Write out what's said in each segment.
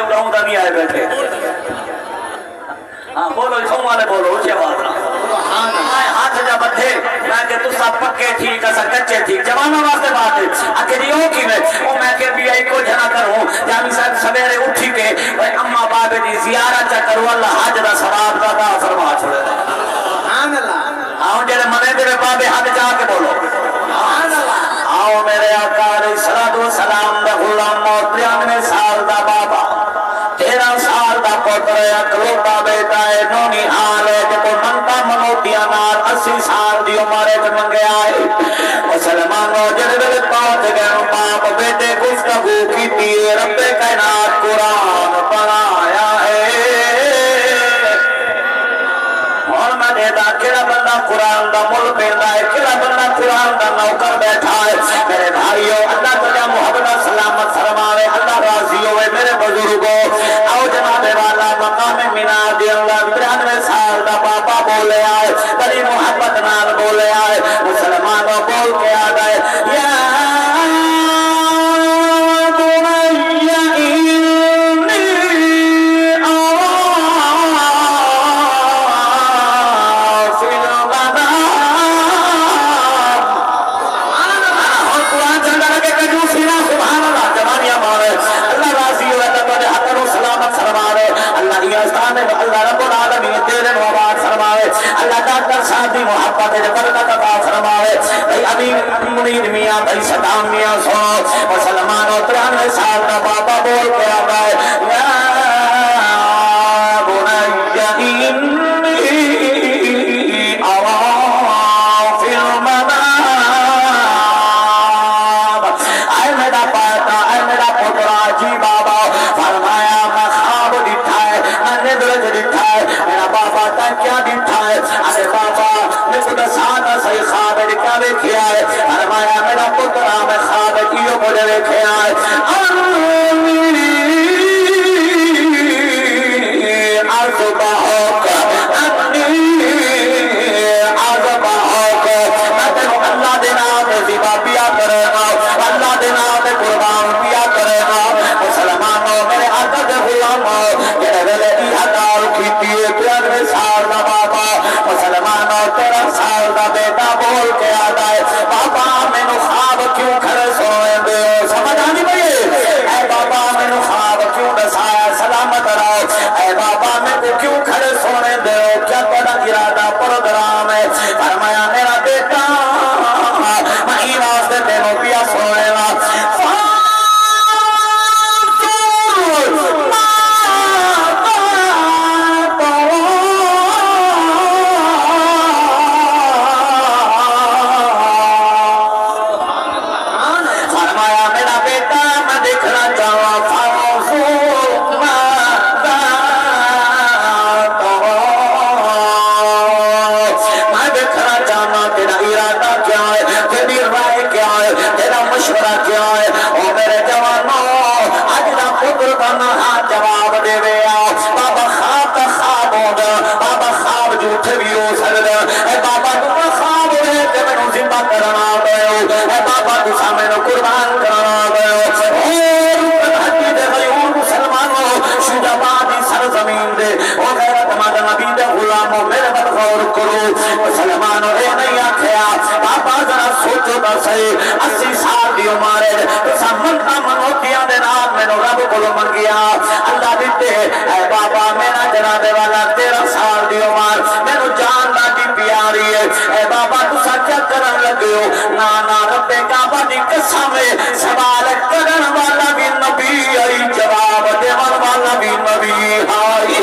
تو گاؤں دا نہیں آئے بیٹھے ہاں بولو چھوم والے بولو اچھے آواز نہ ہاتھ جا بدھے میں کہ تسا پکے ٹھیک اسا کچے ٹھیک جوانوں واسطے بات ہے اکھے دی او کی او میں کہ بھی آئی کو جنا کروں جامی صاحب سویرے اٹھی کے اما بابے دی زیارت چا کرو اللہ حج دا ثواب دا عطا فرما چھوڑے سبحان اللہ آؤ جڑے منے تیرے بابے حج جا کے بولو سبحان اللہ آؤ میرے آقا علیہ الصلوۃ والسلام دا غلام 93 سال دا بابا 13 سال دا پتر اکلوتا بیٹا ہے نونی حال ہے جب منتا منوتیا نال 80 سال دی عمر ہے منگے آئے مسلمانوں جڑے ویلے پہنچ گئے باپ بیٹے گفتگو کیتی رب کائنات قرآن پڑھایا ہے اور میں دیتا کیڑا بندہ قرآن دا مل پیندا ہے کیڑا بندہ قرآن دا نوکر بیٹھا ہے میرے بھائیو اللہ تعالی محبت سلامت فرماوے اللہ راضی ہوئے میرے بزرگوں آؤ جناب والا مقام مینار دی اللہ 93 سال دا پاپا بولے آئے بڑی محبت نال بولے آئے مسلمانوں بول کے آ گئے یا اللہ رب العالمین تیرے محبت فرماوے اللہ ڈاکٹر صاحب دی محبت ہے برکت عطا فرماوے بھئی امیر منیر میاں بھئی صدام میاں سو مسلمانوں 93 سال کا بابا بول کے آتا ہے یا بنی انی ارا فی المنام اے میرا پاتا اے میرا پترا جی بابا فرمایا میں خواب دکھا ہے میں ندرج دکھا ہے میرا بابا تا کیا دکھا ہے ارے بابا میں خدا سادہ صحیح خواب دکھا دیکھیا ہے فرمایا میرا پترا میں خواب کیوں مجھے دیکھیا ہے اللہ دینا میں زبا پیا کرے گا اللہ دینا میں قربان پیا کرے گا مسلمانوں میرے آقا کے غلاموں میرے ویلے کی ہدار کیتی ہے 93 سال کا بابا مسلمانوں 13 سال کا بیٹا بول کے آتا ہے بابا میں نو خواب کیوں کھڑے سوئے دے سمجھ آنی بھئی اے بابا میں نو خواب کیوں دسایا سلامت رہو اے بابا میں کو کیوں کھڑے سونے دے کیا تیرا ارادہ پروگرام ہے فرمایا میرا بیٹا میں ہی واسطے تینوں پیا سونے وا جواب دے ویا بابا خواب کا خواب ہوگا بابا خواب جھوٹے بھی ہو سکتا اے بابا تم خواب ہوئے کہ میں زندہ کرنا گئے ہو اے بابا تو سامنے قربان کرنا گئے ہو ہٹی دے غیور مسلمانوں شجابادی سرزمین دے او غیرت ماد نبی دے غلاموں میرے بد غور کرو مسلمانوں اے نہیں آکھیا بابا ذرا سوچو دا صحیح 80 سال دی عمر ہے تو سامنتا منوتیاں دے نام میں رب کو من گیا اللہ دیتے اے بابا میرا جناب والا 13 سال دی عمر میرے جان دی پیاری ہے اے بابا تو سچا کرن لگے ہو نا رب کعبہ دی قسم سوال کرن والا بھی نبی آئی جواب دیون والا بھی نبی آئی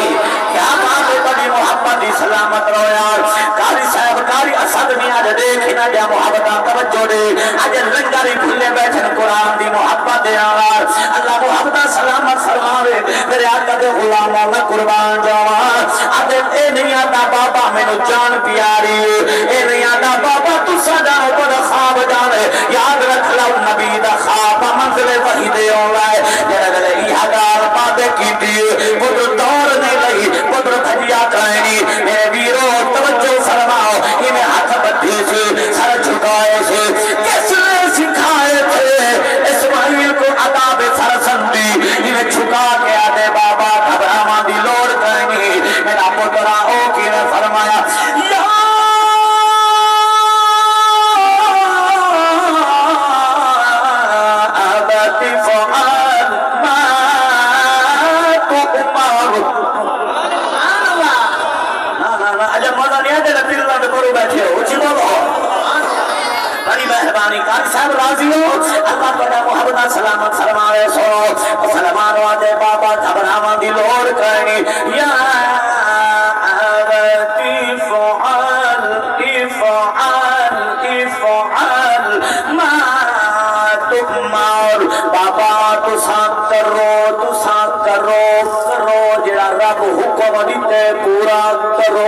کیا بات ہے بڑی محبت دی سلامت رو یار قاری صاحب قاری اسد میں آج دیکھی نہ جا محبت توجہ دے آج لنگاری بھولے بیٹھن قرآن دی محبت دے آوار اللہ محبت سلامت فرماوے میرے آقا دے غلاموں میں قربان جاوان آدھے اے نہیں آتا بابا میں نو جان پیاری اے نہیں آتا بابا تو سجا ہو بڑا خواب جانے یاد رکھ لو نبی دا خواب منزل وحی دے اولائے جنہ دلے ایہدار بابے کی دیئے بدر دور نہیں لئی بدر تھجیا کرنی میرے ویرو توجہ فرماؤ انہیں ہاتھ بدھی سے سر جھکائے سے کس نے سکھائے تھے اسماعیل کو عذاب سرسندی انہیں چھکا کے آدھے مہربانی کر صاحب راضی ہو اللہ تعالی محبت سلامت فرماوے سنو مسلمان دے بابا گھبراواں دی لوڑ کرنی یا کرو جڑا رب حکم دیتے پورا کرو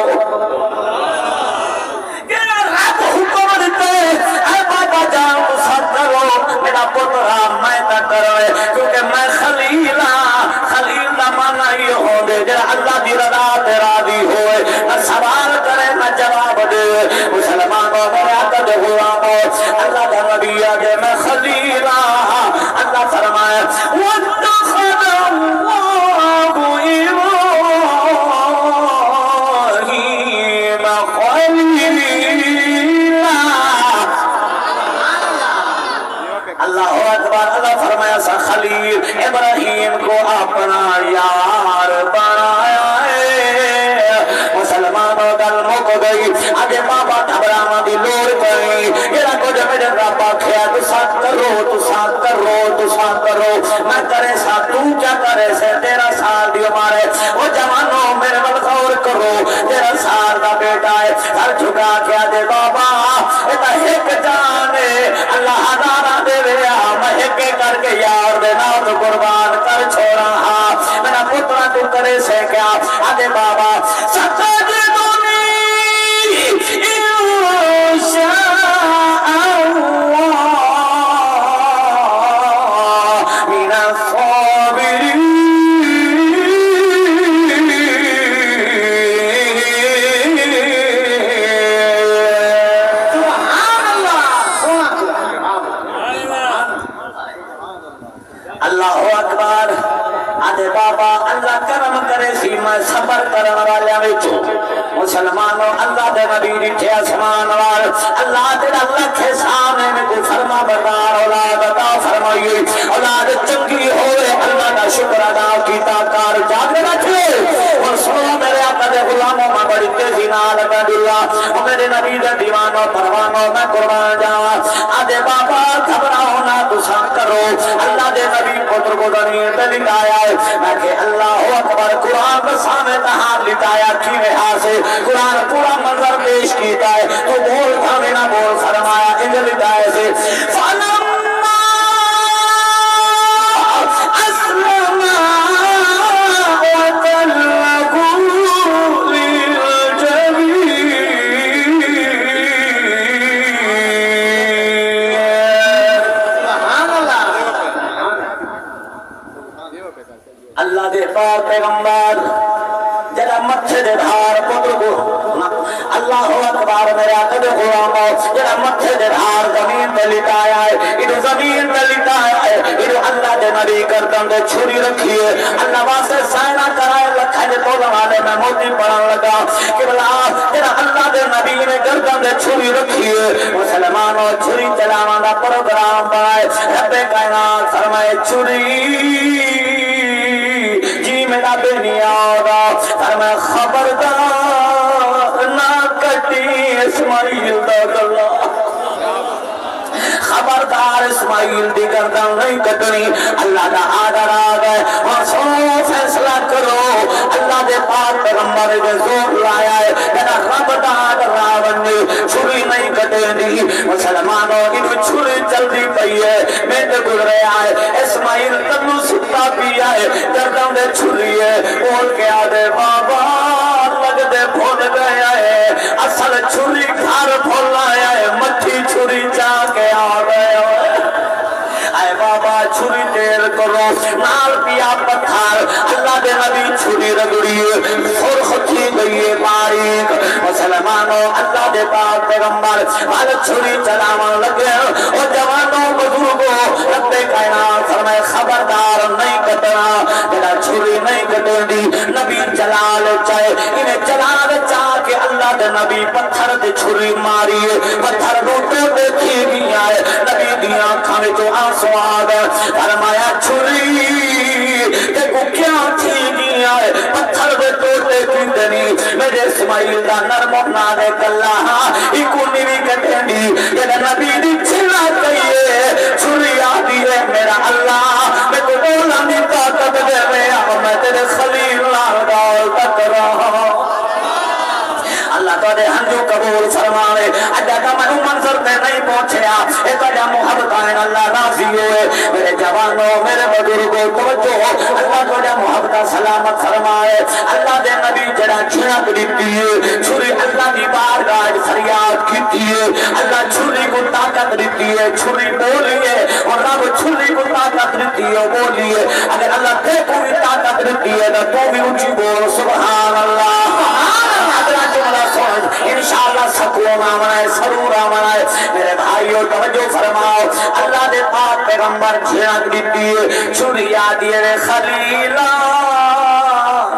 جڑا رب حکم دیتے اے بابا جان تسا کرو میرا پترا میں نہ کرو کیونکہ میں خلیل دا معنی یہ ہوندے جڑا اللہ دی رضا تے راضی ہوئے نہ سوال کرے نہ جواب دے مسلمانوں میرے عقد غلامو اللہ دا نبی آگے میں خلیل اللہ فرمائے واتخذ خلیل ابراہیم کو اپنا یار بنایا ہے مسلمانوں گل مک گئی آگے بابا گھبراواں دی لوڑ گئی یہ کچھ میرے رب آکھیا تسا کرو میں کرے سا تو کیا کرے سے 13 سال دی عمر ہے وہ جوانوں میرے ول غور کرو 13 سال دا بیٹا ہے سر جھکا کے دے بابا اتا ایک جان ہے اللہ ہزارہ دے رہا میں ایک کر کے یار دے نام تو قربان کر چھوڑا ہاں میرا پترا تو کرے سے کیا آدھے بابا ستجدنی انشاء اللہ من الصابرین اللہ اکبر آدھے بابا اللہ کرم کرے سی میں صبر کرن والے وچوں مسلمانوں اللہ دے نبی ڈٹھے آسمان وال اللہ تیرا اللہ کے سامنے میں کوئی فرما بردار اولاد عطا فرمائیے اولاد چنگی ہوئے اللہ کا شکر ادا کیتا کار جاگے رکھے اور سنو میرے آقا دے غلاموں میں بڑی تیزی نال اللہ اور میرے نبی دے دیوانوں پروانوں میں قربان جاواں آدھے بابا گھبراؤ نہ تسا کرو اللہ دے نبی پتر کو زمین پہ لٹایا ہے میں کہ اللہ اکبر قرآن پر سامنے تہاں لٹایا کی وہاں سے قرآن پورا منظر پیش کیتا ہے تو بول تھا نہ بول فرمایا انج لٹائے سے فلما اسلم وتلہ اللہ دے پاک پیغمبر جڑا متھے دے دھار پتر کو اللہ اکبر میرے آقا دے غلاموں جڑا متھے دے دھار زمین تے لٹایا ہے ادھر زمین تے لٹایا ہے ادھر اللہ دے نبی گردن دے چھری رکھی ہے اللہ واسطے سائنا کرائے لکھا دے تو والے میں موتی پڑھن لگا کہ بلا جڑا اللہ دے نبی نے گردن دے چھری رکھی ہے مسلمانوں چھری چلاواں دا پروگرام بنائے رب کائنات فرمائے چھری میرا بے نیادا فرمائے خبردار نہ کٹی اسماعیل دا گلا خبردار اسماعیل دی گردن نہیں کٹنی اللہ دا آدھر آگئے اور سنو فیصلہ کرو اللہ دے پاک پیغمبر دے زور لایا ہے میرا رب دا آدھر راون نے چھری نہیں کٹے دی مسلمانوں انہوں چھری جلدی پئی ہے میں تے گزرے آئے اسماعیل تنو ستا پیا ہے گردن دے چھری ہے بول کے آدھے بابا لگ دے بھول گیا ہے اصل چھری گھر بھول آیا ہے مٹھی چھری جا کے آ گئے اے بابا چھری دیر کرو نال پیا پتھر اللہ دے نبی چھری رگڑی سرخ تھی گئی باریک مسلمانوں اللہ دے پاک پیغمبر وال چھری چلاوان لگے اور جوانوں بزرگوں رب کائنات فرمائے خبردار نہیں کٹنا میرا چھری نہیں کٹے دی نبی جلال چاہے انہیں جلال چاہ کے اللہ دے نبی پتھر دے چھری ماری پتھر روٹے دیکھی گیا ہے نبی دیاں کھانے جو آنسو آگئے فرمایا چھری کہ کو کیا تھی گیا ہے پتھر دے توٹے کی دنی میرے اسماعیل دا نرم اپنا دے کلہ ایکو نیوی کٹے دی کہ نبی دی چھلا پوچھیا اے تجا محبت آئین اللہ راضی ہوئے میرے جوانوں میرے بزرگوں توجہ اللہ تجا محبت سلامت فرمائے اللہ دے نبی جڑا چھڑک دیتی ہے چھری اللہ دی بارگاہ فریاد کیتی ہے اللہ چھری کو طاقت دیتی ہے چھری بولی ہے اور رب چھری کو طاقت دیتی ہے بولی ہے اگر اللہ تے کو بھی طاقت دیتی ہے تو بھی اونچی بول سبحان اللہ اگلا جملہ سوچ انشاءاللہ سکون آمنائے سرور آمنائے میرے بھائیوں توجہ فرماؤ اللہ دے پاک پیغمبر چھڑک دیتی ہے چھری آدھی ہے خلیلہ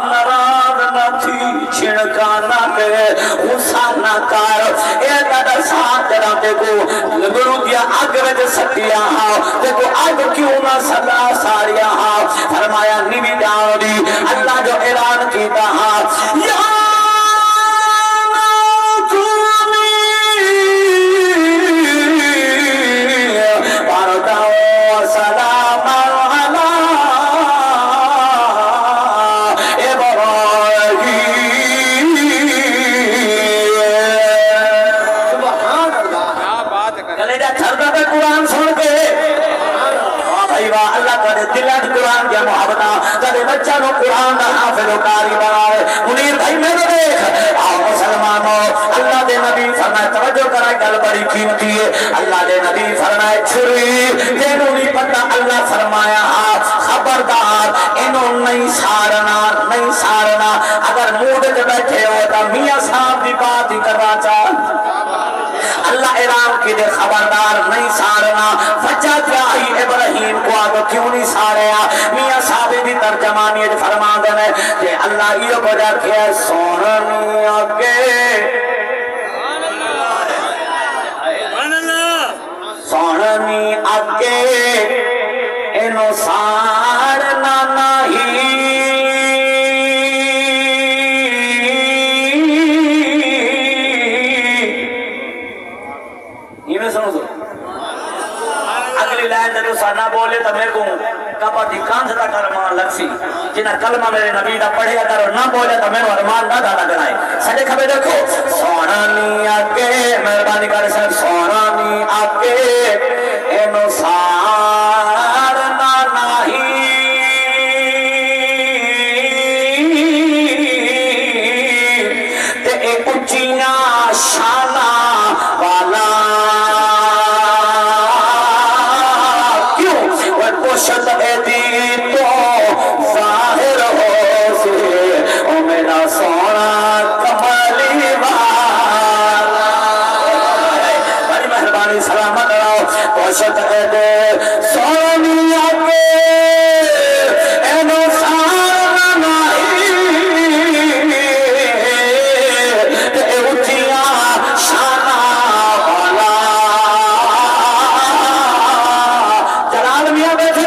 نراض نہ تھی چھڑکا نہ کرے غصہ نہ کر اے دادا ساتھ جڑا دیکھو لگڑو دیا آگ وچ سٹیا ہاں دیکھو آگ کیوں نہ سدا ساریا ہاں فرمایا نیوی جاؤ دی اللہ جو اعلان کیتا ہاں یا قرآن کیا محبتہ تبھی بچہ نو قرآن دا حافظ و قاری بنائے منیر بھائی میں نے دیکھ آؤ مسلمانوں اللہ دے نبی فرمائے توجہ کرائے گل بڑی قیمتی ہے اللہ دے نبی فرمائے چھری جنہوں نہیں پتہ اللہ فرمایا خبردار انہوں نہیں سارنا اگر موڈ کے بیٹھے ہو تو میاں صاحب دی بات ہی کرنا چاہ اللہ اعلان کی دے خبردار نہیں سارنا وجہ کیا ہی ابراہیم کو آگو کیوں نہیں ساریا میاں صاحب بھی ترجمانی فرما دینے کہ اللہ یہ وجہ کیا سوننی آگے سوننی آگے انو سارنا نہیں نہ بولے تو میرے کو کپا دی کان سے تک ارمان لگ سی جنہ کلمہ میرے نبی دا پڑھے اگر اور نہ بولے تو میرے ارمان نہ دادا گنائے سجے کھبے دیکھو سونانی آکے مہربانی کر سب سونانی آکے اینو سارنا نہیں تے اے اچیاں شانہ والا شد دی تو ظاہر ہو سے او میرا سونا کمالی والا بڑی مہربانی سلامت رہو او شد دے سونی آگے اینو سارنا نہیں تے اچیاں شانہ والا جلال میاں بیٹھے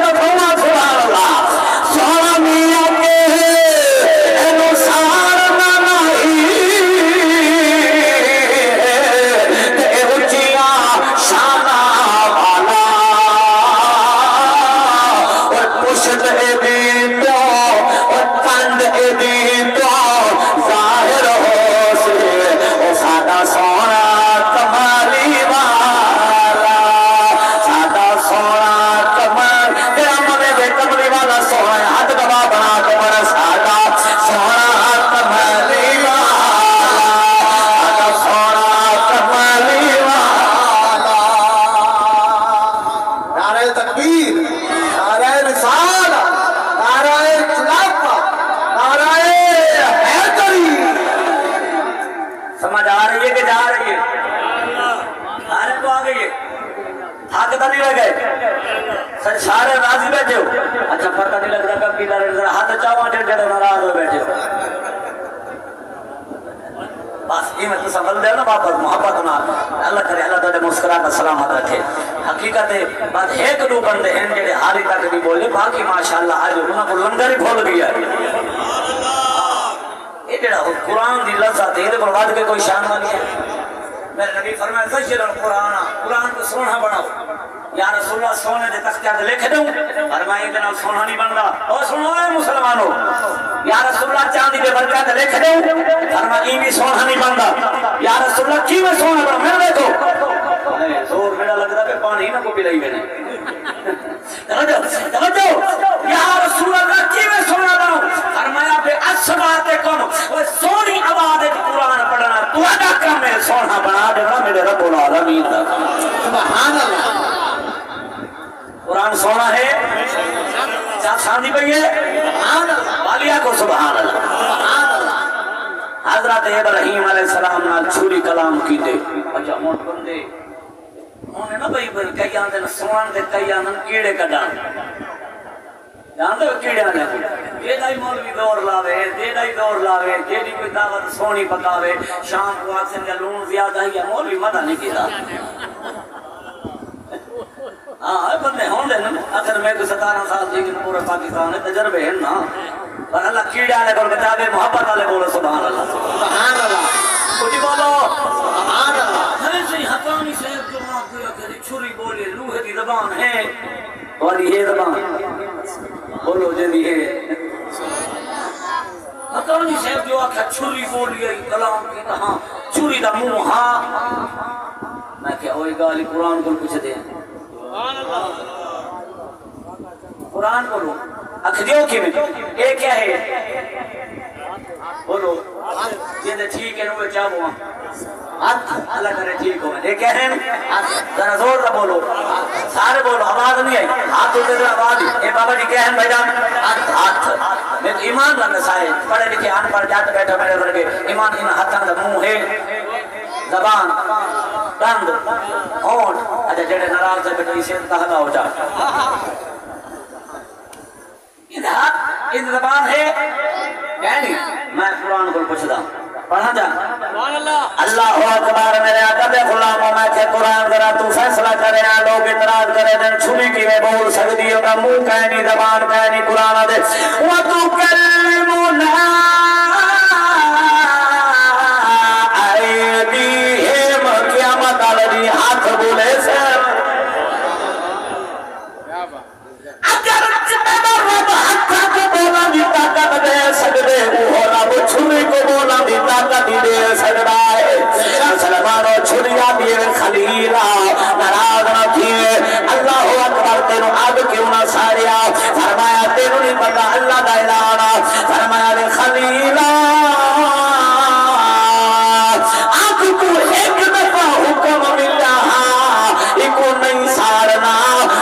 سارے راضی بیٹھے ہو اچھا پتہ نہیں لگ رہا کب کی دارے ہاتھ چاہو جڑ جڑ ناراض ہو بیٹھے ہو بس یہ میں تو سفل دے نا باپر محبت ہونا اللہ کرے اللہ تعالی مسکرا کا سلامت رکھے حقیقت ہے بات ایک دو بندے ہیں جڑے حالی تک بھی بولے باقی ماشاءاللہ آج انہوں کو لنگر ہی کھول گیا یہ جڑا قرآن دی لذت ہے یہ پر بعد کے کوئی شان والی ہے میرے نبی فرمائے فجر القرآن قرآن کو سونا بناؤ یا رسول اللہ سونے دے تختیات لکھ دوں فرمائے کہ سونا نہیں بن رہا اور سنو اے مسلمانوں یا رسول اللہ چاندی دے برکات لکھ دوں فرمائے بھی سونا نہیں بن رہا یا رسول اللہ کی میں سونا بنا میں دیکھو زور میرا لگ رہا کہ پانی نہ کو پلائی میں نے توجہ یا رسول اللہ کی میں سنا رہا ہوں فرمایا بے اصبات کن وہ سونی آواز قرآن پڑھنا تو ادا کام ہے سونا بنا دینا میرے رب العالمین دا سبحان اللہ قرآن سونا ہے چاہ ساندھی پہی ہے سبحان اللہ والیا کو سبحان اللہ حضرت ابراہیم علیہ السلام نال چھوری کلام کی دے اچھا موت بندے انہیں نا بھئی کئی آندے نا سوان دے کئی آندے کیڑے کا ڈان جانتے ہو کیڑے آنے یہ دائی مولوی دور لاوے یہ دائی دور لاوے یہ دی کوئی دعوت سونی پکاوے شام کو آکسن کا لون زیادہ ہی ہے مولوی مدہ نہیں کیتا ہاں بندے ہوں دے نا اگر میں کو 17 سال دیکھیں پورے پاکستان ہے تجربے ہیں نا اور اللہ کیڑے آنے کو بتا دے محبت والے بولو سبحان اللہ سبحان اللہ کچھ بولو سبحان اللہ ہمیں سے حقانی سے جو ماں کوئی اکھری چھری بولے روح کی زبان ہے اور یہ زبان بولو جنی ہے حقانی سے جو اکھر چھری بولی کلام کی کہاں چھری دا منہ ہاں میں کیا ہوئی گالی قرآن کو پوچھ دیں قرآن بولو اکھریوں کی میں ایک کیا ہے بولو یہ دے ٹھیک ہے نوے چاہو اللہ کرے ٹھیک ہو یہ کیا ہے ذرا زور سے بولو سارے بولو آواز نہیں آئی ہاتھ ہوتے دے آواز اے بابا جی کیا ہے بھائی جان ہاتھ میں ایمان رکھنے سائے پڑھے لکھے آن پر جاتے بیٹھے میرے ورگے ایمان ان ہاتھاں دا منہ ہے زبان دند ہونٹ اچھا جڑے نراز سے بیٹھے اسے انتہا ہو جائے ان زبان ہے یعنی میں قرآن کو پوچھتا پڑھا جا اللہ اکبر میرے آقا دے غلاموں میں کہ قرآن ذرا تو فیصلہ کرے ہیں لوگ اعتراض کرے دن چھری کی میں بول سکتی ہوں گا منہ کہنی زبان کہنی قرآن دے وَتُكَلِّمُنَا أَيْدِيهِمْ قیامت علی ہاتھ بولے سے چھری کو بولا بھی طاقت ہی دے سکتا ہے مسلمانوں چھریا دیے خلیلہ ناراض نہ کیے اللہ اکبر تینوں اب کیوں نہ ساریا فرمایا تینوں نہیں پتا اللہ دا اعلان فرمایا خلیلہ آنکھ کو ایک دفعہ حکم ملا ایکو نہیں سارنا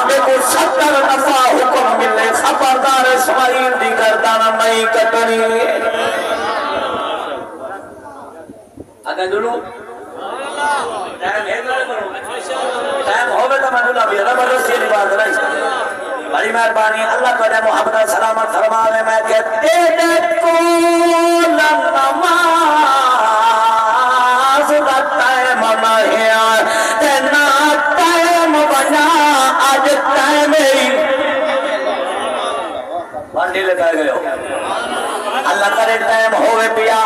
ایکو 70 دفعہ حکم ملے خبردار اسماعیل دی گردان نہیں کٹنی اگر دلو ٹائم ہوگا تو میں دلہ بھی زبردست یہ بات نہیں بڑی مہربانی اللہ کو دے محبت سلامت فرمانے میں کہتے دے کو نماز دا ٹائم نہیں تینا ٹائم بنا آج ٹائم ہی بانڈی لگا گئے ہو اللہ کرے ٹائم ہوئے پیا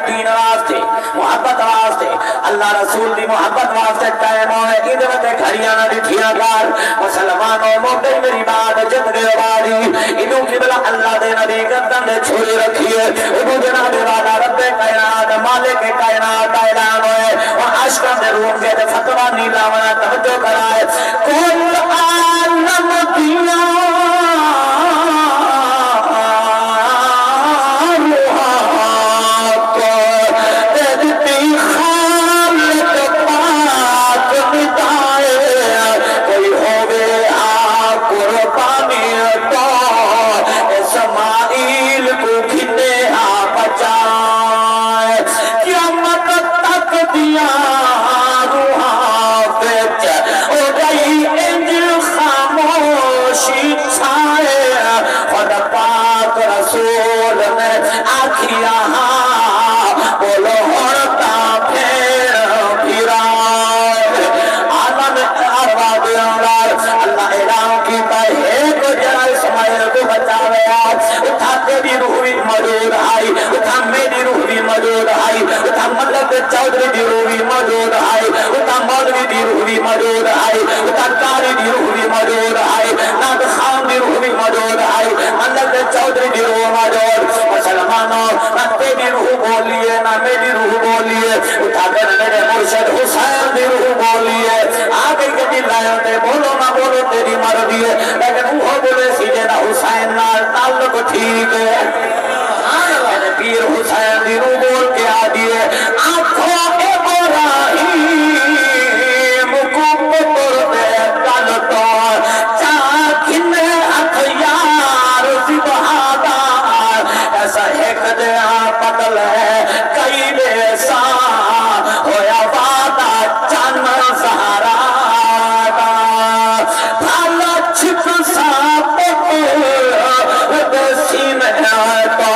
دین واسطے محبت واسطے اللہ رسول دی محبت واسطے ٹائم ہوئے ادھر تے گھڑیاں نہ دکھیاں گار مسلمانوں موقع میری بات جت گئے باری ادھوں کی بلا اللہ دے نبی گردن دے چھوڑی رکھیے ادھوں جناب والا رب کائنات مالک کائنات اعلان ہوئے وہ عشقہ دے روم کے دے فتوہ نیلا ونا توجہ کرائے کل عالم دیا چودھری دی روح بھی موجود ہے اتا مولوی دی روح بھی موجود ہے اتا کاری دی روح بھی موجود ہے ناد خان دی روح بھی موجود ہے حضرت چودھری دی روح موجود مسلمانوں نہ تیری روح بولیے نہ میری روح بولیے اٹھا کر میرے مرشد حسین دی روح بولیے آگے کے دل لائن دے بولو نہ بولو تیری مرضی ہے لیکن وہ بولے سیجے نہ حسین نال تعلق ٹھیک ہے میرے پیر حسین دی روح بول کے آدیے آنکھوں ابراہیم کو پتر دے کلتو چاکن اخیار سبحادار ایسا ایک دیا پتل ہے کئی بیسا ہویا وعدہ چن سہارا بھالا چھپ سا پتر دسین ہے تو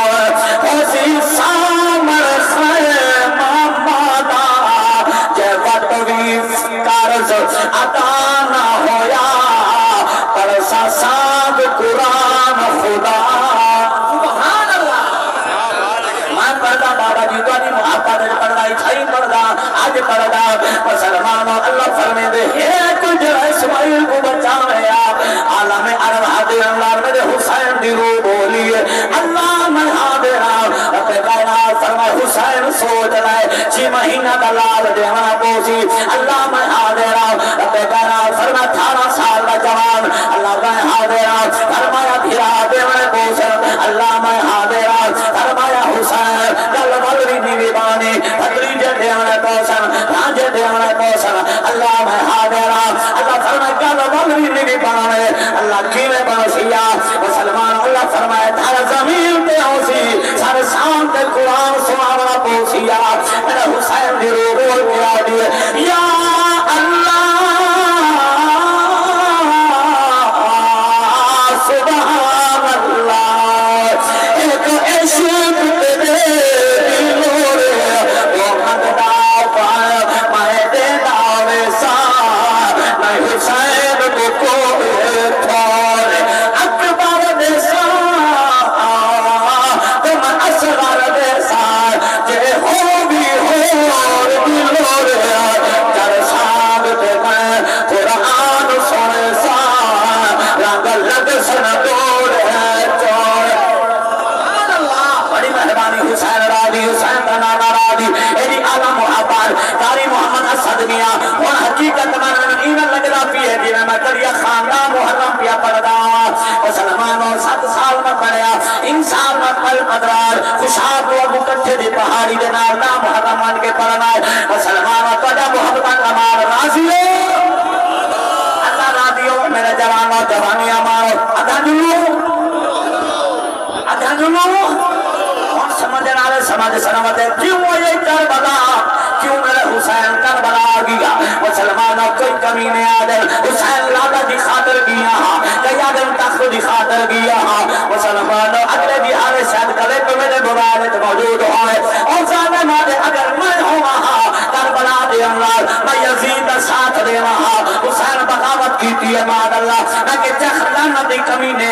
ہوسی سامر خیم مادا جے وطوی کارز عطا نہ ہویا پرسا ساد قرآن خدا سبحان اللہ میں پڑھتا بابا جی تو نہیں محبت پڑھتا چھائی پڑھتا آج پڑھتا مسلمانوں اللہ فرمے دے ایک جو اسماعیل کو بچا میں آپ عالم عرب حاضر اللہ میرے حسین دی روح بولیے اللہ میں حاضر آؤں اپنے کائنات فرمائے حسین سوچ لائے 6 مہینہ دلال دیوانا پوسی اللہ میں حاضر آؤں اپنے کائنات فرمائے 18 سال کا جوان اللہ میں حاضر آؤں فرمایا بھیرا دیوانے پوسی اللہ میں حاضر آؤں فرمایا حسین گل بلوی نیوی بانی پتریجے دیوانے پوسی رانجے دیوانے پوسی اللہ میں حاضر آؤں اللہ فرمائے گل بلوی نیوی بانی اللہ کیوے بنسیا مسلمان اللہ فرمائے تھا زمین پہ ہوسی سارے سام تے قرآن سناونا پوسیا میرے حسین دی روح بول کے آدیے یا اللہ سبحان اللہ ایک عشق تیرے دلوں وہ مددہ پائے میں دے داوے سا میں حسین کو کوئے تھوڑے اکبر دے سا تم اسرار دے سا جے ہو بھی ہو دلوں جر ساد تے میں قرآن سنے سا رنگ لگ سن دور ہے چور بڑی مہربانی حسین راضی حسین تنانا راضی ایدی آلہ محبار کاری محمد اسد میاں اور حقیقت من ایمان لگنا پیئے دی میں کریا خاندان محرم پیا پڑھدا مسلمانوں 7 سال میں پڑھیا انسان میں پل قدرار خوشاب و مکٹھے دی پہاڑی دے نال نام محرم مان کے پڑھنا ہے مسلمانوں تجا محبتان کمال راضی ہو اللہ راضی ہو میرے جوانوں جوانیاں مارو ادھا جلو کون سمجھنا رہے سمجھ سنمتے کیوں یہ کربلا کیوں میرے حسین کربلا گیا مسلمانوں کوئی کمی نہیں آدھے حسین لادا دی خاطر گیا کئی آدھے تخت دی خاطر گیا مسلمانوں اگلے دی آرے شاید کلے تو میرے مبارک موجود ہوئے اور زانے مادے اگر میں ہوں وہاں کربلا دے اللہ میں یزید ساتھ دے وہاں حسین بغاوت کیتی ہے ماد اللہ میں کہ جخلانہ دی کمی نہیں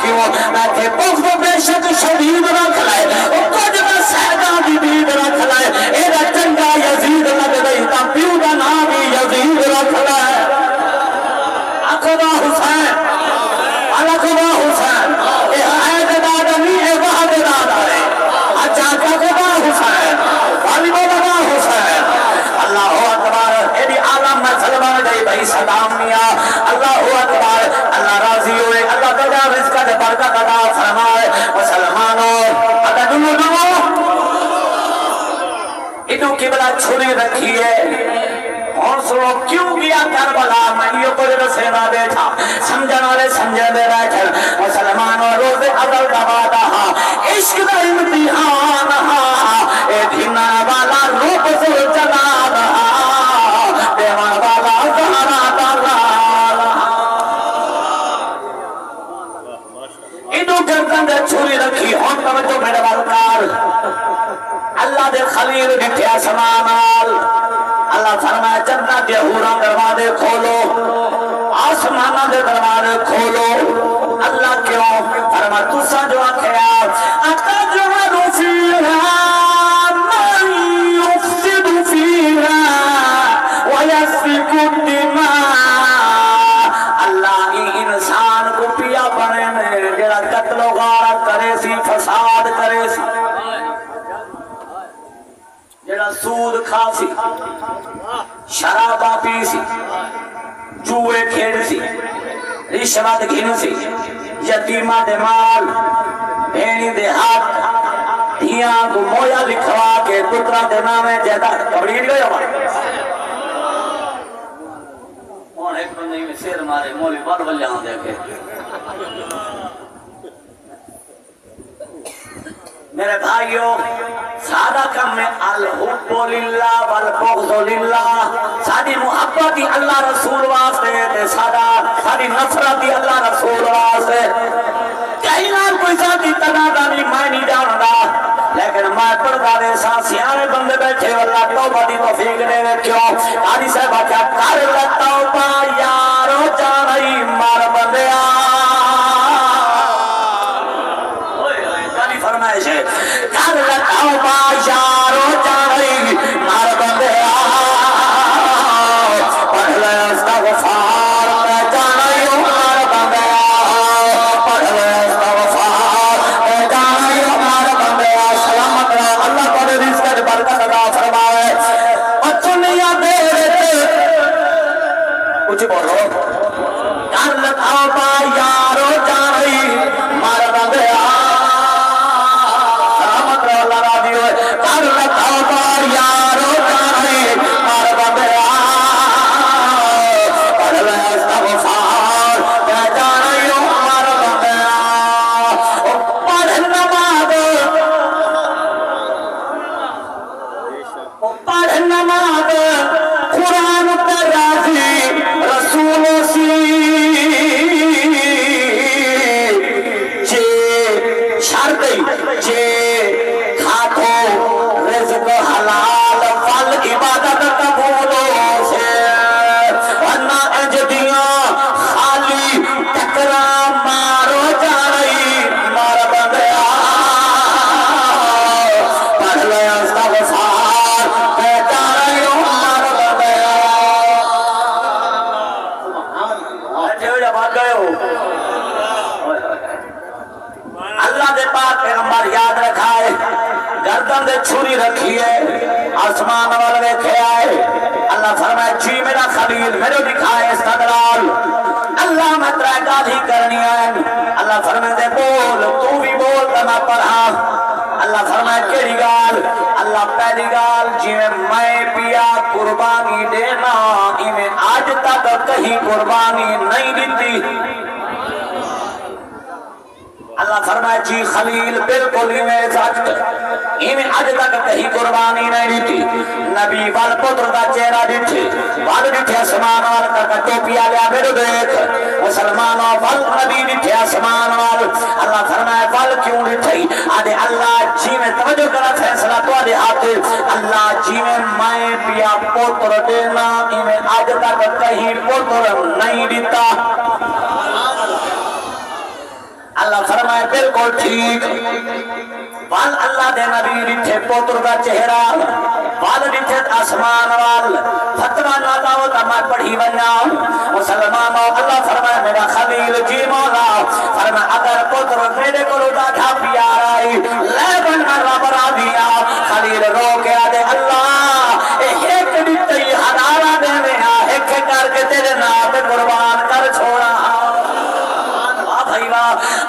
کیوں میں کہ بغض بے شک شدید رکھ لائے اور کچھ میں سہدہ دی دید رکھ لائے ایرہ چنگا یزید لگ گئی تا پیو دا نامی یزید رکھ لائے اکبا حسین اکبا حسین اے عید دادا نہیں اے وحد دادا ہے اچھا اکبا حسین والی بابا حسین اللہ اکبر ایدی عالم میں سلمان گئی بھائی صدام میاں اللہ اکبر اللہ راضی ہوئے اللہ تجا رزق دے برکت عطا فرمائے مسلمانوں اگر دنو انہوں قبلہ چھوڑی رکھی ہے اور سنو کیوں گیا کربلا میں یہ کچھ رسینا بیٹھا سمجھن والے سمجھے دے رہے مسلمانوں روز اول دبادا عشق دا امتحان اے دھینا والا روپ سے چلا رہا دیوان والا زہرا دلال انہوں گردن دے چھوڑی رکھی ہون توجہ میرے والکار اللہ دے خلیل بٹھے آسمانال اللہ فرمائے جنت دے حوران دروازے کھولو آسمانہ دے دروازے کھولو اللہ کیوں فرمائے تُسا جو آکھیا أَتَجْعَلُ فِيهَا مَن يُفْسِدُ فِيهَا وَيَسْفِكُ الدِّمَاءَ اللہ انسان کو پیا بنے میں جڑا قتل سی، شرابہ پی سی، جوئے کھیل سی، رشوت گھن سی، یتیمہ دے مال، بھینی دے ہاتھ، دھیاں کو مویا لکھوا کے پترہ دے نامے جیداد کبڑی نہیں گئے ہمارے اور ایک بندے میں سیر مارے مولی بار بلیاں دیکھے میرے بھائیوں سادہ کم میں الحب للہ والبغض للہ سادی محبت اللہ رسول واسطے سادی نفرت اللہ رسول واسطے کہیں نہ کوئی ذاتی تنازع نہیں میں نہیں جانتا لیکن میں پردہ دے ساتھ سیانے بندے بیٹھے اللہ توبہ دی توفیق دے دے کیوں قاضی صاحبہ کیا کر لے توبہ یارو جانئی مار بندے فرمائش ہے کر لے توبہ یارو جانئی مار بندے پڑھ لے استغفار میں جانئی مار بندے پڑھ لے استغفار میں جانئی مار بندے سلامت رہا اللہ کو رزق برکت عطا فرمائے اور دنیا دے کچھ بولو کر لے توبہ یارو جانئی مار بندے گردن دے چھری رکھی ہے آسمان والے دیکھے آئے اللہ فرمائے جی میرا خلیل میرے دکھائے استدلال اللہ میں ترائے گالی کرنی ہے اللہ فرمائے دے بول تو بھی بول تمہیں پڑھا اللہ فرمائے کیڑی گال اللہ پہلی گال جی میں پیا قربانی دینا میں آج تک کہیں قربانی نہیں دیتی اللہ فرمائے جی خلیل بالکل ہی میں ذات میں آج تک کہیں قربانی نہیں دیتی نبی وال پتر دا چہرہ دیتے وال دیتے اسمان وال کا ٹوپیا لیا میرے دیکھ مسلمانوں وال نبی دیتے اسمان وال اللہ فرمائے وال کیوں دیتے آدھے اللہ جی میں توجہ کرا فیصلہ تو آدھے آتے اللہ جی میں پیا پتر دینا میں آج تک کہیں پتر نہیں دیتا اللہ فرمائے بالکل ٹھیک وال اللہ دے نبی ڈٹھے پوتر دا چہرہ وال ڈٹھے آسمان وال فتوہ نادا ہوتا میں پڑھی بنا مسلمانوں اللہ فرمائے میرا خلیل جی مولا فرمائے اگر پوتر میرے کو دا تھا پیارائی لے بنا رب را دیا خلیل رو کے آدھے اللہ ایک ڈٹھے ہنارا دینے ایک کر کے تیرے نام قربان کر چھوڑا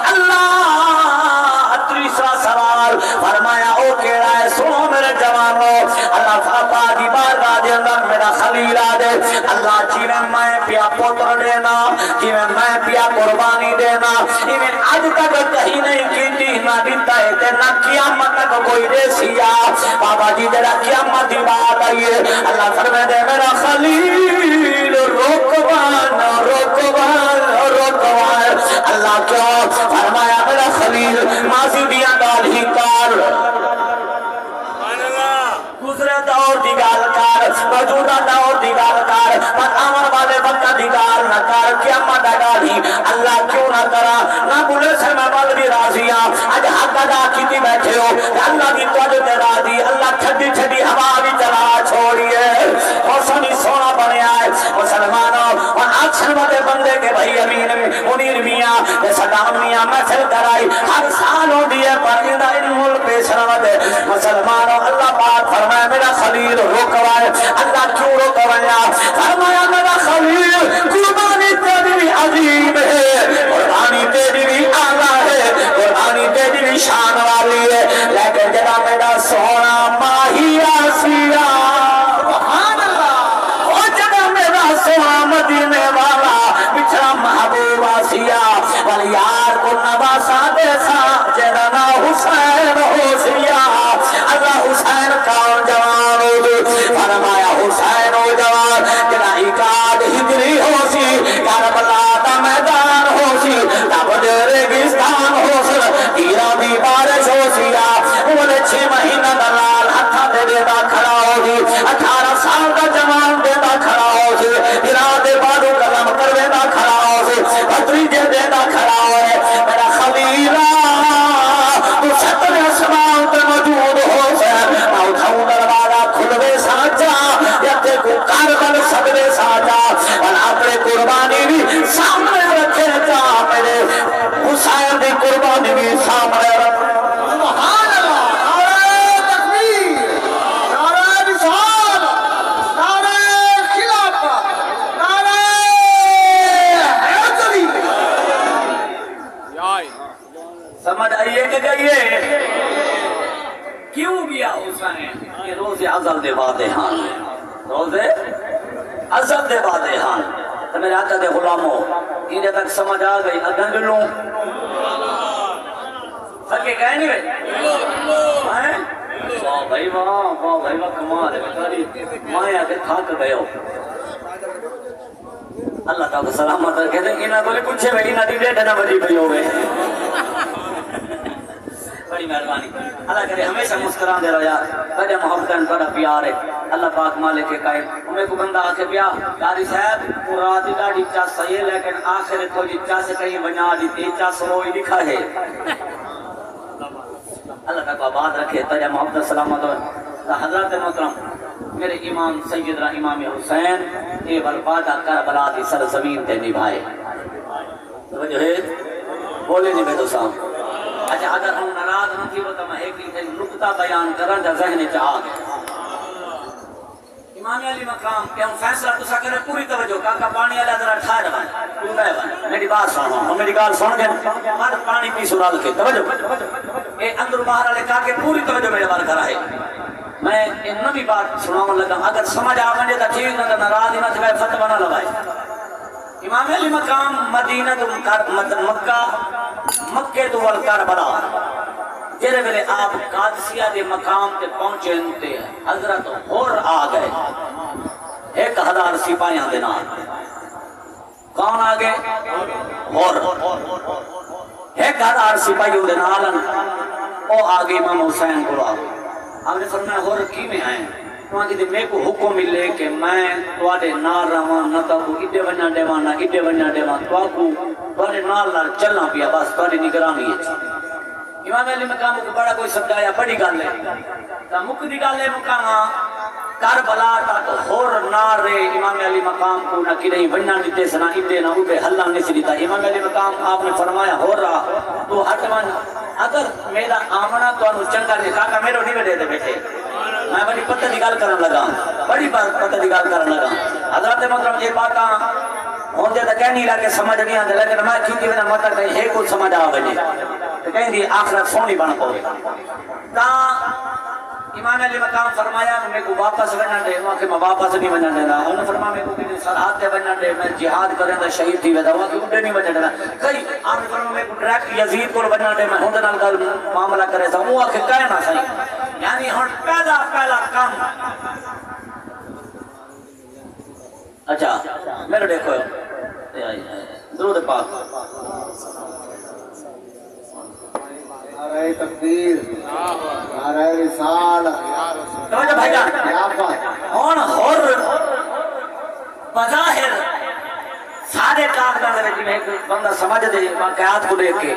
اللہ تیسرا سوال فرمایا او کیڑا ہے سنو میرے جوانوں اللہ فاپا دی بارگاہ دے اندر میرا خلیل آدے اللہ جی میں پیا پوتر دینا جی میں پیا قربانی دینا میں آج تک کہیں نہیں کیتی نہ دیتا ہے تے نہ قیامت تک کوئی دے سیا بابا جی تیرا قیامت دی بات آئیے اللہ فرمائے دے میرا خلیل رکوان اللہ کیوں فرمایا میرا خلیل ماضی دیا گال ہی کار گزرے دور دی گال کار موجودہ دور دی گال کار پر آمر والے وقت دی گال نہ کار قیامت گال ہی اللہ کیوں نہ کرا نہ بولے سے میں بل بھی راضیاں آج حق ادا کیتی بیٹھے ہو اللہ دی توجہ دے راضی اللہ چھڑی چھڑی ہوا بھی چلا چھوڑیے موسمی سونا بنے آئے مسلمانوں اور آکشن والے بندے کے بھائی امین منیر میاں صدام میاں محفل کرائی ہر سال ہو دیئے پر ان ملک پیش روت مسلمانوں اللہ پاک فرمائے میرا خلیل روکوائے اللہ کیوں روکوایا فرمایا میرا خلیل قربانی تیری بھی عظیم ہے قربانی تیری بھی اعلیٰ ہے قربانی تیری بھی شان والی ہے لیکن جدا میرا سونا ماہی آسیہ سبحان اللہ وہ جدا میرا سونا مدینے والا بچھڑا محبوب آسیہ ولی یار کو نواسا دے سا جدا نا حسین ہو سیا اللہ حسین کون جوان ہو دے فرمایا حسین ہو جوان جدا اکاد ہجری ہو سی کربلا دا میدان ہو سی تب ریگستان ہو سی تیرا بھی بارش ہو سیا بولے 6 مہینہ دلال ہتھا دے دا کھڑا ہو سی 18 سال کا جوان دے دا کھڑا ہو سی تیرا دے بارو قلم کروے دا کھڑا ہو سی بطریجے دے دا کھڑا ہو ہے میرا خلیلہ تو ستر اسمان تے موجود ہو سے اٹھاؤں دروازہ کھلوے سانچا یا تے کو کاربل سبرے سانچا اور اپنے قربانی بھی سامنے رکھے جا میرے حسین دی قربانی بھی سامنے رکھے سبحان اللہ نعرہ تکبیر نعرہ رسالت نعرہ خلافت نعرہ حیدری سمجھ آئیے کہ گئیے کیوں گیا حسین یہ روز ازل دے وعدے ہاں روز ازل دے وعدے ہاں تو میرے آقا دے غلاموں انہیں تک سمجھ آ گئی اگنگ لوں سکے کہیں نہیں بھائی واہ بھائی واہ کمال ہے مائیں آگے تھاک گئے ہو اللہ تعالیٰ سلامت رکھے تھے انہیں بولے پوچھے بھائی انہیں دیدے ڈھنا بجی بھئی ہو گئے بڑی مہربانی اللہ کرے ہمیشہ مسکران دے رہا یار بڑے محبتاً بڑا پیار ہے اللہ پاک مالک کے قائم ہمیں کو بندہ آکے پیا داری صاحب پورا دیتا ڈیچا صحیح ہے لیکن آخر تو ڈیچا سے کہیں بنا دیتی ڈیچا سروئی لکھا ہے اللہ تک آباد رکھے تجھے محبت سلامت اور حضرت محترم میرے امام سیدنا امام حسین اے بربادہ کربلا دی سرزمین تے نبھائے جو ہے بولے نہیں میں تو سام اچھا اگر ہم ناراض نہ تھی وہ تو میں ایک نقطہ بیان کرن جا ذہن چاہ امام علی مقام کہ ہم فیصلہ تو سکنے پوری توجہ کاکا پانی علیہ ذرا ٹھائے رہا میری بات سنو ہم میری گال سن گئے مر پانی پی سنال کے توجہ اے اندر باہر علیہ کاکے پوری توجہ میرے بار کرا ہے میں ان نبی بات سناؤں لگا اگر سمجھ آمنے تا ٹھیک نہ ناراض نہ تھے فتوہ نہ لگائے امام علی مقام مدینہ تو مکہ تو والکربلا جیرے ویلے آپ قادسیہ دے مقام تے پہنچے انتے حضرت ہور آ گئے 1000 سپاہیاں دے نال کون آ گئے ہور 1000 سپاہیوں دے نال او آ گئے امام حسین کو ہم نے فرمایا ہور کی میں آئے وہاں کی میں کو حکم ملے کہ میں توڑے نال رہاں نہ تو اڈے ونجا دیواں نہ اڈے ونجا دیواں تو توڑے نال چلنا پیا بس توڑی نگرانی ہے امام علی مقام کو بڑا کوئی سمجھایا بڑی گل ہے تا مکدی گل ہے مقام کربلا تا تو ہور نار رے امام علی مقام کو نہ کہیں ونجا دیتے سنا اڈے نہ اوپے ہلا نہیں سی دیتا امام علی مقام آپ نے فرمایا ہو رہا تو ہٹ ون اگر میرا آمنا تو انو چنگا دے کاکا میرو نہیں دے دے بیٹھے میں بڑی پتہ نگال کرن لگا بڑی پتہ نگال کرن لگا حضرت محترم یہ باتاں ہوندے تو کہنی لگے سمجھ نہیں آندے لیکن میں کیونکہ میرا مطلب کہیں ہے کچھ سمجھ آ بجے تو کہیں دی آخرت سونی بن پوے تا امام علی مقام فرمایا میں کو واپس ونجن دے وہاں کہ میں واپس نہیں ونجن دینا انہوں نے فرمایا میں کو کہ سرحد دے ونجن دے میں جہاد کریں دا شہید تھی ویدا وہاں کہ اڈے نہیں ونجن دینا کئی آپ نے فرمایا میں کو ڈریکٹ یزید کو ونجن دے میں ہوندے نال گل معاملہ کرے سا وہ آکے کہے نہ صحیح یعنی ہن پہلا کام اچھا میرے دیکھو درود پاک نعرہ تکبیر نعرہ رسالت توجہ بھائی جان ہون ہور بظاہر سارے کاغذات میں بندہ سمجھ دے واقعات کو دیکھ کے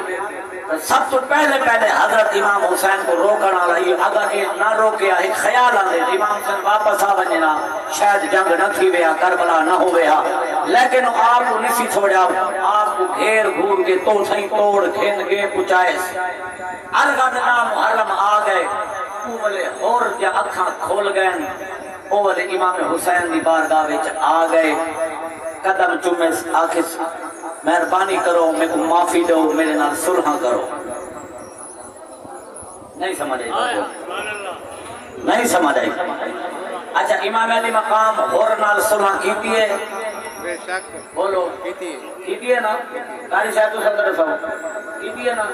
سب تو پہلے حضرت امام حسین کو روکنا لئی اگر یہ نہ روکے ایک خیال آنے امام حسین واپس آ بننا شاید جنگ نہ تھی ویا کربلا نہ ہو ویا لیکن آپ کو نسی چھوڑا آپ کو گھیر گھور کے تو سہیں توڑ کھین کے پچائے ارغد نام محرم آ گئے او والے اور جا اکھاں کھول گئے او والے امام حسین دی بارگاہ وچ آ گئے قدم چومے آکھے مہربانی کرو میرے کو معافی دو میرے نال صلح کرو نہیں سمجھ آئی نہیں سمجھ آئی اچھا امام علی مقام اور نال صلح کیتی ہے بے شک بولو کیتی ہے نا قاری صاحب تو سب رسو کیتی ہے نا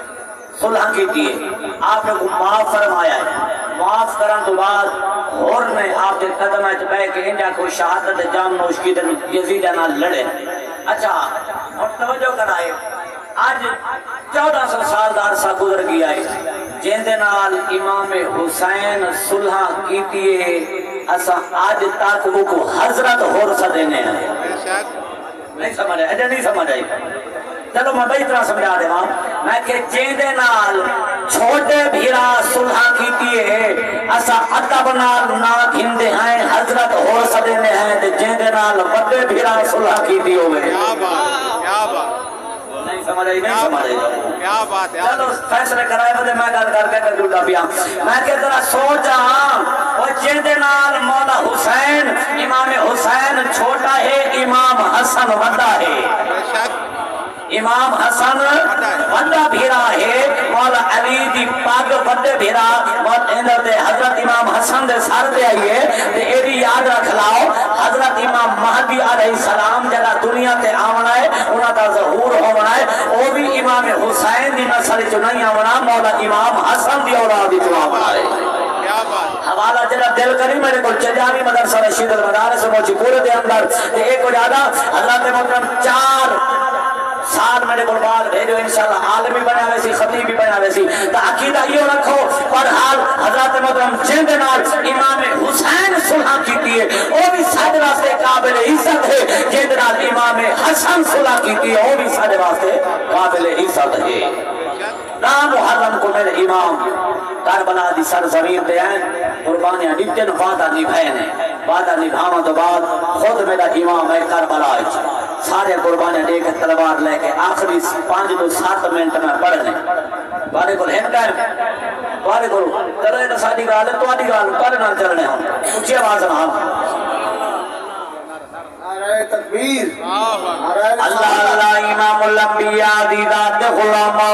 صلح کیتی ہے آپ نے کو معاف فرمایا ہے معاف کرن تو بعد اور نے آپ کے قدم وچ بیٹھ کے انجا کو شہادت جام نوش کی تے یزید نال لڑے اچھا اور توجہ کرائے آج 1400 سال دا عرصہ گزر گیا ہے جن دے نال امام حسین صلح کیتی ہے اسا آج تک وہ کو حضرت ہور سدینے ہیں بے شک نہیں سمجھ آئی نہیں سمجھ آئی چلو میں بھائی اتنا سمجھا دے ماں میں کہ جیندے نال چھوٹے بھیرا صلح کیتی ہے اسا ادب نال نہ گھندے ہیں حضرت ہور سدینے ہیں تے جیندے نال بڑے بھیرا صلح کیتی ہوئے کیا بات کیا بات نہیں سمجھ آئی نہیں سمجھ آئی کیا بات ہے چلو فیصلے کرائے بدے میں گل کر کے کر دوں پیا میں کہ ذرا سوچا وہ جیندے نال مولا حسین امام حسین چھوٹا ہے امام حسن بڑا ہے بے شک امام حسن بڑا بھیرا ہے مولا علی دی پاگ بڑے بھیرا حضرت امام حسن دے سر دے آئیے تے ایڈی یاد رکھ لاؤ حضرت امام مہدی علیہ السلام جڑا دنیا تے آونا ہے انہاں دا ظہور ہونا ہے وہ بھی امام حسین دی نسل چ نہیں آونا مولا امام حسن دی اولاد چ آونا ہے کیا بات حوالہ جڑا دل کری میرے کو چجانی مدرسہ رشید المدارس موجی پورے دے اندر تے ایک کو زیادہ حضرت محترم 4 سال میرے کو بعد بھیجو انشاءاللہ عالمی بنا ویسی خطیب بھی بنا ویسی تو عقیدہ یہ رکھو پر حال حضرت محترم جن نال امام حسین صلح کیتی ہے وہ بھی سارے واسطے قابل عزت ہے جن نال امام حسن صلح کیتی ہے وہ بھی سارے واسطے قابل عزت ہے نام محرم کو میرے امام کربلا دی سرزمین دے ہیں قربانیاں دیتے نو وعدہ نبھائے نے وعدہ نبھاواں تو بعد خود میرا امام ہے کربلا سارے قربانیاں دے کے تلوار لے کے آخری 5 تو 7 منٹ میں پڑھنے بارے کو ہن گئے بارے کو کرے نہ ساری گل تواڈی گل کل نہ چلنے ہوں اونچی آواز نال نعرہ تکبیر اللہ اللہ امام الانبیاء دی ذات غلامو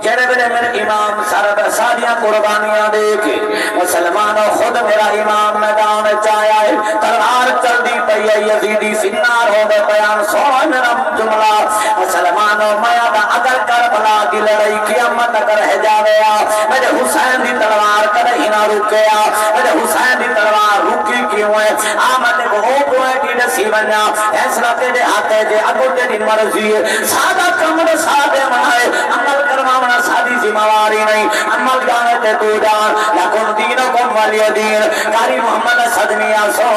جڑے بڑے میرے امام سارا سادیاں قربانیاں دے کے مسلمانوں خود میرا امام میدان چایا ہے تلوار چل دی پئی ہے یزیدی سنار ہو گئے بیان سونا میرا جملہ مسلمانوں میاں دا اگر کربلا دی لڑائی قیامت تک رہ جاویا میرے حسین دی تلوار کدے ہی نہ رکیا میرے حسین دی تلوار رکی کیوں ہے آمد کو ہو کوئے کی نصیب بنیا فیصلہ تیرے ہاتھے دے اگو تیری مرضی ہے سادہ کمر سادے منائے عمل کروانا سادی ذمہواری نہیں عمل جانے تے تو جان لکن دینکم ولی دین کاری محمد صدمیہ سو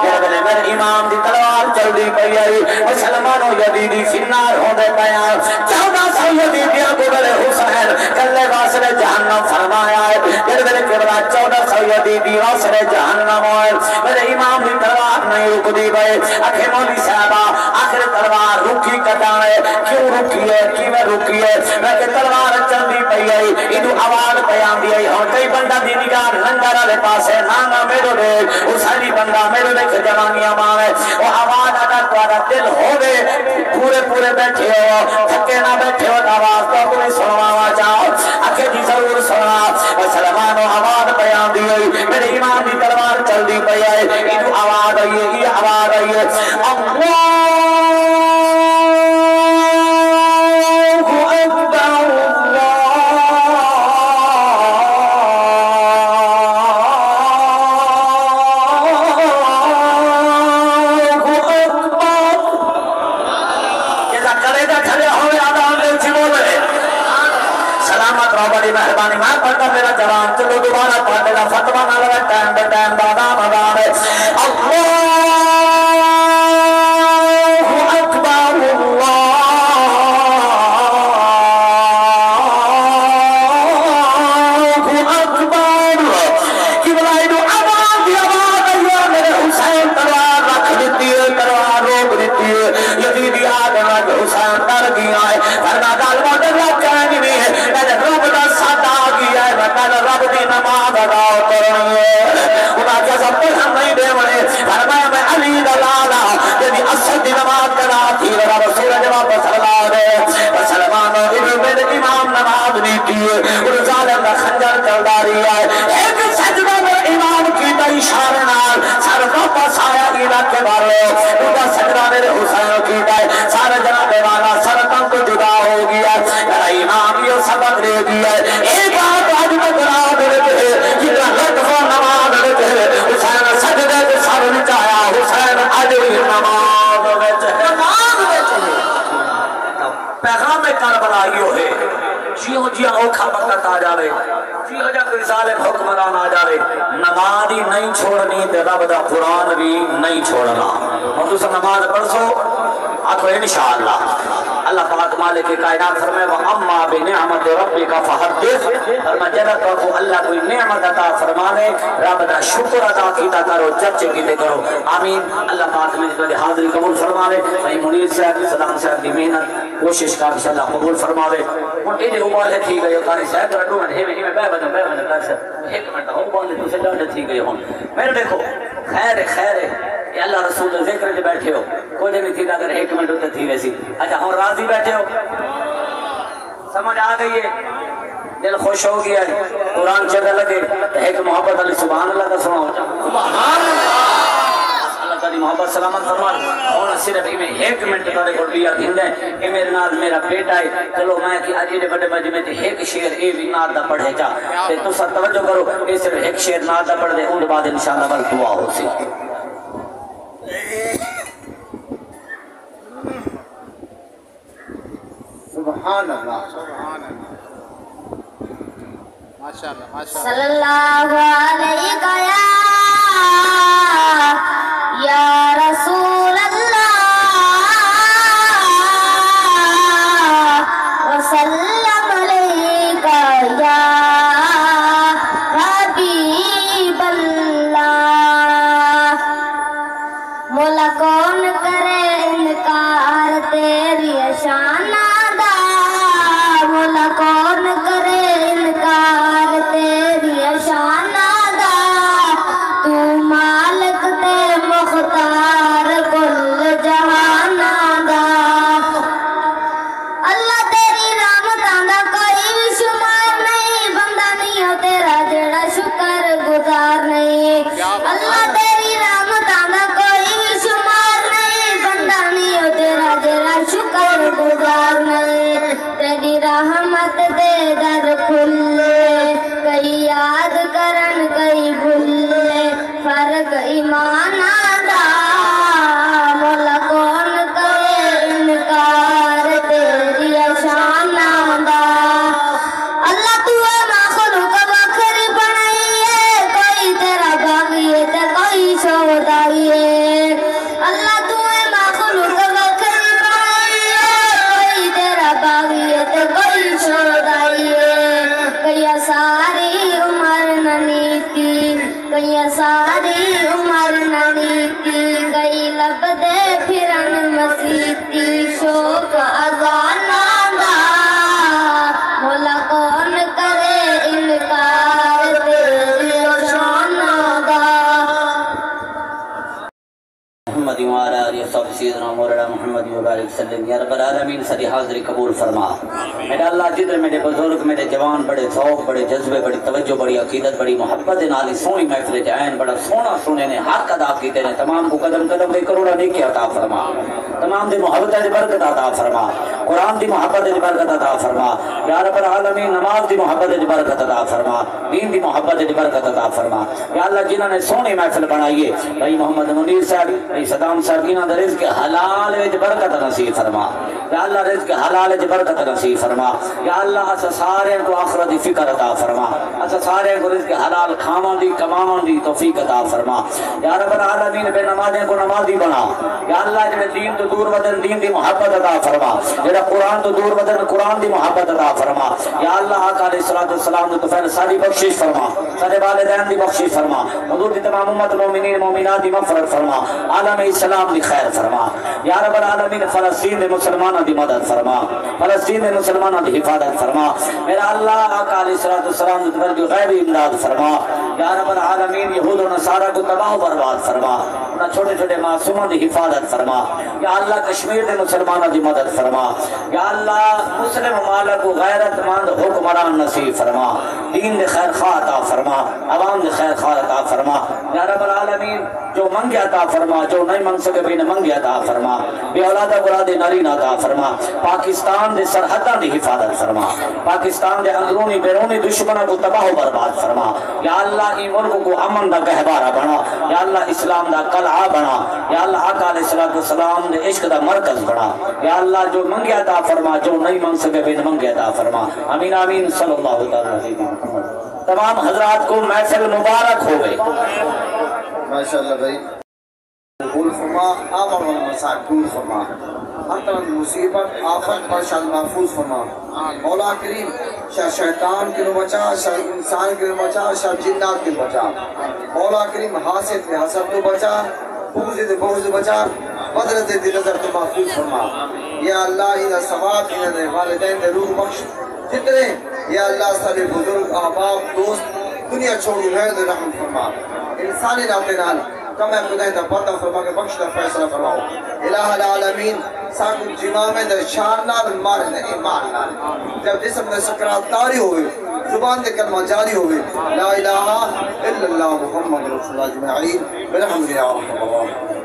میرے امام دی تلوار چل دی پئی آئی مسلمانوں یزیدی سنار ہوں دے پیان 1400 یزیدیاں کو میرے حسین کلے واسر جہنم فرمایا ہے میرے قبلہ 1400 یزیدی واسر جہنم ہوئے میرے امام دی تلوار نہیں رک دی بھئی اکھے مولی صاحبہ آخر تلوار رکی کٹانے کیوں رکی ہے کیویں رکی ہے میں کہ تلوار چل دی پئی آئی انہوں آواز پیام دی آئی ہوں کئی بندہ دی نگاہ ننگر والے پاسے نانا میرے دیکھ اسالی بندہ میرے دیکھ جوانیاں مانے وہ آواز اگر تمہارا دل ہوئے پورے پورے بیٹھے ہو تھکے نہ بیٹھے ہو آواز تو تمہیں سنواوا چاہو اکھے جی ضرور سنا مسلمانوں آواز پیام دی آئی میرے امام دی تلوار چل دی پئی آئی انہوں آواز آئی ہے یہ آواز آئی ہے مہربانی میں پڑھتا میرا جوان چلو دوبارہ پڑھنے کا فتوہ نہ لگا ٹائم بے ٹائم دادا مدار ہے اللہ اکبر اللہ اکبر کہ بلائی دو آواز دی آواز آئیے میرے حسین تلوار رکھ دیتی ہے تلوار روک دیتی ہے یزیدی آدم حسین ڈر گیا ہے ورنہ گل موٹر رکھ نہیں ہے رب دی نماز پیغام کربلا یہ ہے جیوں جیوں اوکھا وقت آ جاوے جیوں جا کوئی ظالم حکمران آ جاوے نماز ہی نہیں چھوڑنی تے رب دا قرآن بھی نہیں چھوڑنا اور تسا نماز پڑھو آکھو انشاءاللہ اللہ پاک مالک کائنات فرمائے وَأَمَّا بِنِعْمَةِ رَبِّكَ فَحَدِّثْ فرمائے جنت کو اللہ کوئی نعمت عطا فرمانے رب دا شکر ادا کیتا کرو چرچے کیتے کرو آمین اللہ پاک میں جنت حاضری قبول فرمانے بھائی منیر صاحب سلام صاحب دی محنت کوشش کا انشاءاللہ قبول فرماوے ہن اے دے اوپر تھی گئے قاری صاحب رڈو میں میں بے بدن کر سر ایک منٹ ہو بولے تو سے ڈاڈ تھی گئے ہن میرے دیکھو خیر ہے اللہ رسول ذکر جو بیٹھے ہو کوئی نہیں تھی اگر ایک منٹ ہوتے تھی ویسی اچھا ہم راضی بیٹھے ہو سمجھ آ گئی ہے دل خوش ہو گیا ہے قرآن چلنے لگے ایک محبت علی سبحان اللہ کا سنا ہو جا سبحان اللہ تعالی محبت سلامت فرمان ہونا صرف میں ایک منٹ تارے کو دیا دن دیں کہ میرے نال میرا بیٹا ہے چلو میں کہ آج یہ بڑے مجمع تے ایک شعر اے بھی نال دا پڑھے جا تے تو سب توجہ کرو اے صرف ایک شعر نال دا پڑھ دے ان بعد انشاءاللہ بل دعا ہو سی سبحان اللہ ماشاءاللہ صلی اللہ علیہ یا رسول اللہ وسلم علیہ یا حبیب اللہ مولا کون کرے انکار تیری شان دا مولا کون کرے انکار تیری شان دا تو مالک تے مختار کل جہان دا اللہ تیری رحمتاں دا کوئی بھی شمار نہیں بندہ نہیں ہو تیرا جڑا شکر گزار نہیں اللہ تیری رحمتاں دا کوئی بھی شمار نہیں بندہ نہیں ہو تیرا جڑا شکر گزار نہیں تیری رحمت دے در کھلے کئی یاد کرن کئی بھولے فرق ایمان دا مولا کون کرے انکار تیری شان دا اللہ تو مخلوق بکھر بنائی ہے کوئی تیرا باغی ہے تے کوئی شودائی ہے اللہ تو مخلوق بکھر بنائی ہے کوئی تیرا باغی ہے تے کوئی شودائی ہے کئی ساری عمر ننیتی کئی ساری عمر ننیتی کئی لب دے پھرن مسیتی شوق ازانا دا مولا کون کرے انکار تیری شان دا محمد وعلى آله وصحبه سيدنا مولانا محمد وبارك وسلم یا رب العالمین ساری حاضری قبول فرما میرا اللہ جدھر میرے بزرگ میرے جوان بڑے ذوق بڑے جذبے بڑی توجہ بڑی عقیدت بڑی محبت نالی سونی محفل جائن بڑا سونا سونے نے حق ادا کیتے نے تمام کو قدم قدم دے کروڑا نیکی عطا فرما تمام دی محبت دی برکت عطا فرما قرآن دی محبت دی برکت عطا فرما یا رب العالمین نماز دی محبت دی برکت عطا فرما دین دی محبت دی برکت عطا فرما یا اللہ جنہوں نے سونی محفل بنائیے بھائی محمد منیر صاحب بھائی صدام صاحب کی نہ رزق حلال وچ برکت نصیب فرما یا اللہ رزق حلال وچ برکت نصیب فرما یا اللہ اس سارے کو آخرت دی فکر عطا فرما اس سارے کو رزق حلال کھاون دی کماون دی توفیق عطا فرما یا رب العالمین بے نمازیں کو نمازی بنا یا اللہ جڑے دین تو دور ودن دین دی محبت عطا فرما جڑا قرآن تو دور ودن قرآن دی محبت عطا فرما یا اللہ آقا علیہ الصلوۃ والسلام تو پہلے ساری بخشش فرما سارے والدین دی بخشش فرما حضور دی تمام امت مومنین مومنات دی مغفرت فرما عالم اسلام دی خیر فرما یا رب العالمین فلسطین دے مسلمانوں دی مدد فرما فلسطین دے مسلمانوں دی حفاظت فرما میرا اللہ آقا علیہ الصلوۃ والسلام پر جو غیبی امداد فرما یا رب العالمین یہود و نصارہ کو تباہ و برباد فرما نہ چھوٹے چھوٹے معصوموں دی حفاظت فرما یا اللہ کشمیر دے مسلمانوں دی مدد فرما یا اللہ مسلم ممالک کو غیرت مند حکمران نصیب فرما دین دے خیر خواہ عطا فرما عوام دے خیر خواہ عطا فرما یا رب العالمین جو منگے عطا فرما، جو نہیں منگ سکے بھی نہ منگے عطا فرما، بے اولاد اولاد ناری نہ عطا فرما، پاکستان دے سرحداں دی حفاظت فرما، پاکستان دے اندرونی بیرونی دشمنوں کو تباہ و برباد فرما، یا اللہ ای ملک کو امن دا گہوارہ بنا، یا اللہ اسلام دا قلعہ بنا، یا اللہ آقا علیہ السلام دے عشق دا مرکز بنا، یا اللہ جو منگے عطا فرما، جو نہیں منگ سکے بھی نہ منگے عطا فرما، آمین آمین صلی اللہ علیہ وسلم۔ تمام حضرات کو محفل مبارک ہو گئے۔ ماشاءاللہ بھائی قبول فرما، آمن والمساک دور فرما، ہر طرح کی مصیبت آفت پر شاید محفوظ فرما۔ مولا کریم شاید شیطان کے لئے بچا، شاید انسان کے لئے بچا، شاید جنات کے لئے بچا۔ مولا کریم حاسد میں حسد تو بچا، بغض دے بغض بچا، بدرت دے نظر تو محفوظ فرما۔ یا اللہ انہا ثواب انہا والدین دے روح بخش جتنے، یا اللہ سبھی بزرگ احباب دوست دنیا چھوڑی غیر دے رحم فرما۔ انسانی ناتے نال کم ہے خدای دا پتہ فرما کے بخش دا فیصلہ فرماؤ۔ الہ العالمین ساکو جمام دا شان نال مارن ایمان نال جب جسم دا سکرات تاری ہوئے، زبان دے کلمہ جاری ہوئے، لا الہ الا اللہ محمد رسول اللہ جمعین برحمد یا رحمت اللہ۔